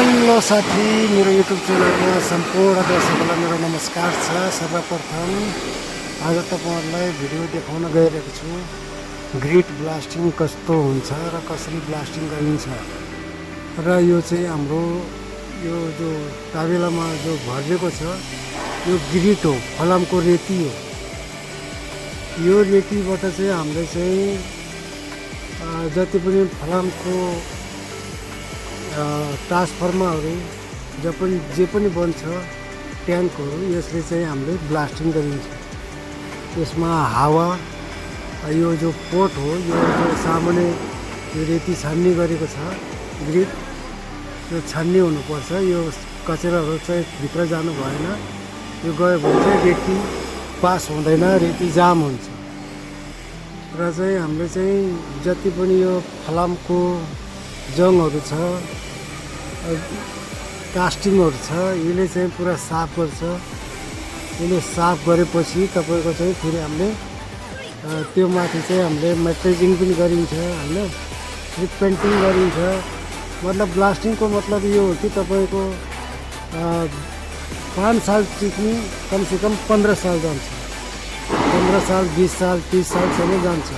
Hello साथी, मेरो YouTube च्यानलमा सम्पूर्ण दर्शकहरूलाई मेरो नमस्कार छ। सर्वप्रथम आज तपाईँहरूलाई भिडियो देखाउन गइरहेको छु ग्रिट ब्लास्टिङ कस्तो हुन्छ र कसरी ब्लास्टिङ गरिन्छ। र यो चाहिँ हाम्रो यो जो ताबेलामा जो भरिएको छ यो ग्रिट हो, फलामको रेती हो। यो रेतीबाट चाहिँ हामीले चाहिँ जति पनि फलामको ट्रान्सफर्मरहरू जे पनि बन्छ ट्याङ्कहरू, यसले चाहिँ हामीले ब्लास्टिङ गरिन्छ। यसमा हावा, यो जो पोट हो, यो जो सामान्य यो रेती छान्ने गरेको छ ग्रिड, यो छान्ने हुनुपर्छ। यो कचराहरू चाहिँ भित्र जानु भएन, यो गयो भने चाहिँ रेती पास हुँदैन, रेती जाम हुन्छ। र चाहिँ हामीले चाहिँ जति पनि यो फलामको जङहरू छ, कास्टिङहरू छ, यसले चाहिँ पुरा साफ गर्छ। यसले साफ गरेपछि तपाईँको चाहिँ फेरि हामीले त्यो माथि चाहिँ हामीले मेट्रेजिङ पनि गरिन्छ होइन, फेरि पेन्टिङ गरिन्छ। मतलब ब्लास्टिङको मतलब यो हो कि तपाईँको 5 साल टिक्ने कमसेकम 15 साल जान्छ, 15 साल 20 साल 30 सालसम्म जान्छ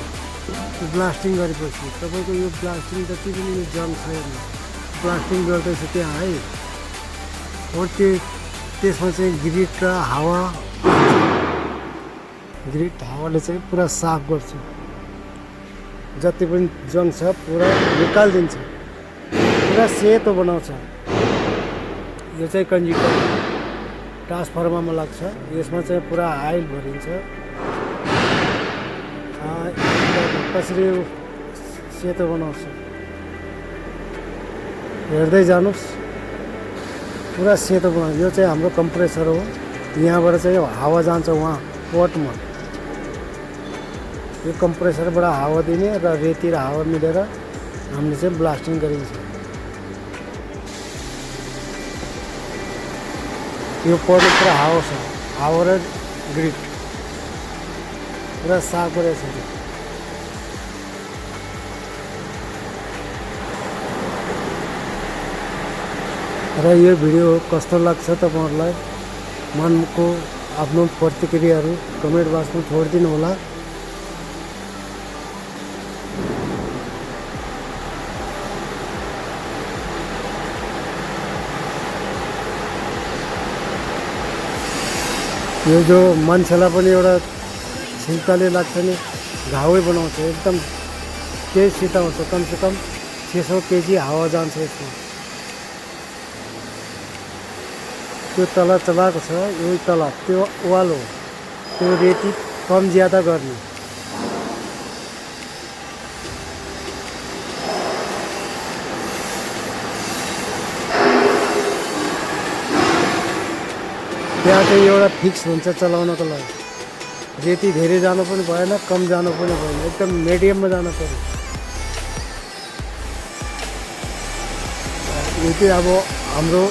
ब्लास्टिङ गरेपछि। तपाईँको यो ब्लास्टिङ जति पनि यो जङ छैन, ब्लास्टिङ गर्दैछ त्यहाँ है, हो त्यसमा चाहिँ ग्रिट र हावा, ग्रिट हावाले चाहिँ पुरा साफ गर्छ, जति पनि जङ छ पुरा निकालिदिन्छ, पुरा सेतो बनाउँछ। यो चाहिँ कन्जिटर ट्रान्सफर्मरमा लाग्छ, यसमा चाहिँ पुरा आइल भरिन्छ। कसरी सेतो बनाउँछ हेर्दै जानुहोस्, पुरा सेतो बनाउँछ। यो चाहिँ हाम्रो कम्प्रेसर हो, यहाँबाट चाहिँ हावा जान्छ वहाँ पोटमा। यो कम्प्रेसरबाट हावा दिने र रेती र हावा मिलेर हामीले चाहिँ ब्लास्टिङ गरिन्छ। यो पोटमा पुरा हावा छ, हावा र ग्रिट पुरा साफ गरेको छ। र यो भिडियो कस्तो लाग्छ तपाईँहरूलाई मनको आफ्नो प्रतिक्रियाहरू कमेन्ट बक्समा छोडिदिनु होला। यो जो मान्छेलाई पनि एउटा छिल्काले लाग्छ नि, घावै बनाउँछ, एकदम केही सिताउँछ। कमसेकम 600 केजी हावा जान्छ यसमा। त्यो तल चलाएको छ, यो तल त्यो वाल हो, त्यो रेती कम ज्यादा गर्ने। त्यहाँ चाहिँ एउटा फिक्स हुन्छ चलाउनको लागि, रेती धेरै जानु पनि भएन, कम जानु पनि भएन, एकदम मिडियममा जानु पर्यो। यो चाहिँ अब हाम्रो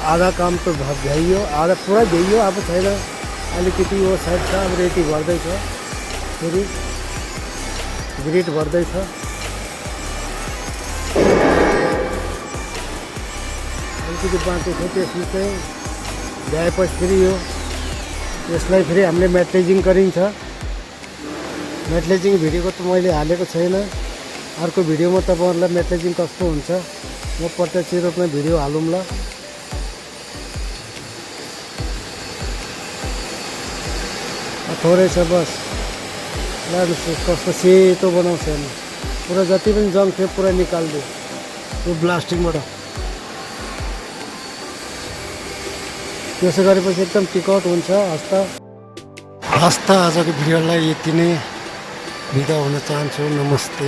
आधा काम त भ्याइयो, आधा पुरा भ्याइयो, अब छैन, अलिकति वो साइड छ। अब रेती भर्दैछ, फेरि ग्रिट भर्दैछ। अलिकति बाँकी छ, त्यसमा चाहिँ भ्याएपछि फेरि यसलाई फेरि हामीले मेट्रेजिङ गरिन्छ। मेट्रेजिङ भिडियोको त मैले हालेको छैन, अर्को भिडियोमा तपाईँहरूलाई मेट्रेजिङ कस्तो हुन्छ म प्रत्यक्ष रूपमा भिडियो हालौँला। थोरै छ बस, लानुहोस् कस्तो सेतो बनाउँछ नि, पुरा जति पनि जङ थियो पुरा निकालिदियो यो ब्लास्टिङबाट। त्यसो गरेपछि एकदम टिकआउट हुन्छ। हस्त आजको भिडियोलाई यति नै बिदा हुन चाहन्छु। नमस्ते।